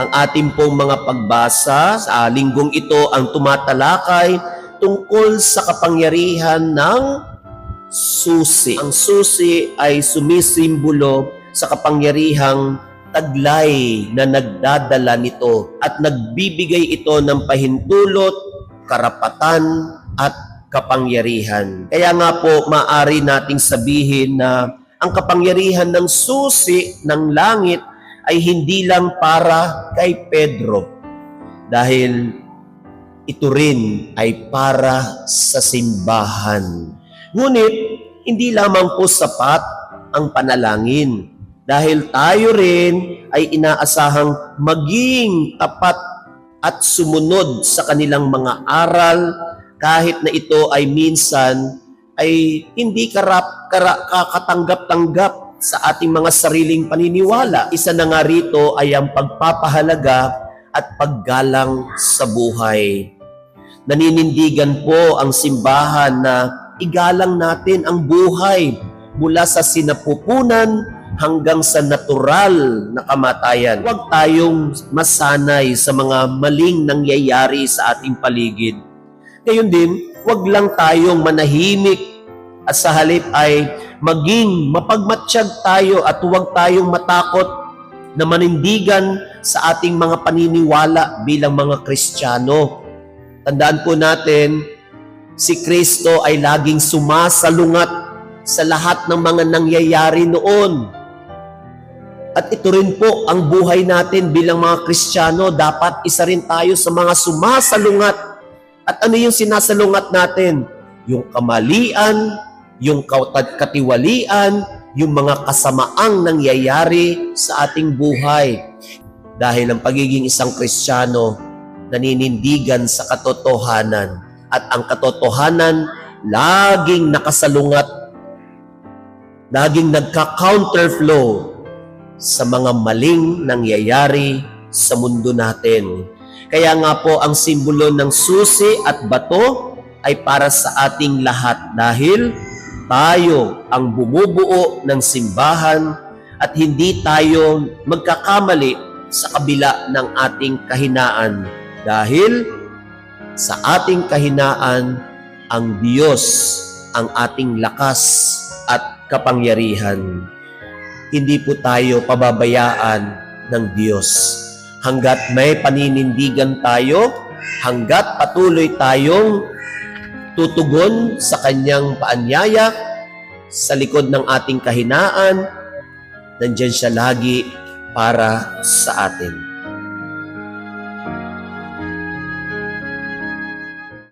Ang ating pong mga pagbasa sa linggong ito ang tumatalakay tungkol sa kapangyarihan ng susi. Ang susi ay sumisimbolo sa kapangyarihang taglay na nagdadala nito at nagbibigay ito ng pahintulot, karapatan at kapangyarihan. Kaya nga po maaari nating sabihin na ang kapangyarihan ng susi ng langit ay hindi lang para kay Pedro dahil ito rin ay para sa simbahan. Ngunit hindi lamang po sapat ang panalangin dahil tayo rin ay inaasahang maging tapat at sumunod sa kanilang mga aral kahit na ito ay minsan ay hindi kakatanggap-tanggap sa ating mga sariling paniniwala. Isa na nga rito ay ang pagpapahalaga at paggalang sa buhay. Naninindigan po ang simbahan na igalang natin ang buhay mula sa sinapupunan hanggang sa natural na kamatayan. Huwag tayong masanay sa mga maling nangyayari sa ating paligid. Ngayon din, huwag lang tayong manahimik at sa halip ay maging mapagmatsyag tayo at huwag tayong matakot na manindigan sa ating mga paniniwala bilang mga Kristiyano. Tandaan po natin, si Kristo ay laging sumasalungat sa lahat ng mga nangyayari noon. At ito rin po ang buhay natin bilang mga Kristiyano. Dapat isa rin tayo sa mga sumasalungat. At ano yung sinasalungat natin? Yung kamalian, yung katiwalian, yung mga kasamaang nangyayari sa ating buhay. Dahil ang pagiging isang Kristiyano, naninindigan sa katotohanan. At ang katotohanan, laging nakasalungat, laging nagka-counterflow sa mga maling nangyayari sa mundo natin. Kaya nga po ang simbolo ng susi at bato ay para sa ating lahat dahil tayo ang bumubuo ng simbahan at hindi tayo magkakamali sa kabila ng ating kahinaan. Dahil sa ating kahinaan, ang Diyos ang ating lakas at kapangyarihan. Hindi po tayo pababayaan ng Diyos. Hanggat may paninindigan tayo, hanggat patuloy tayong tutugon sa Kanyang paanyaya, sa likod ng ating kahinaan, nandiyan siya lagi para sa atin.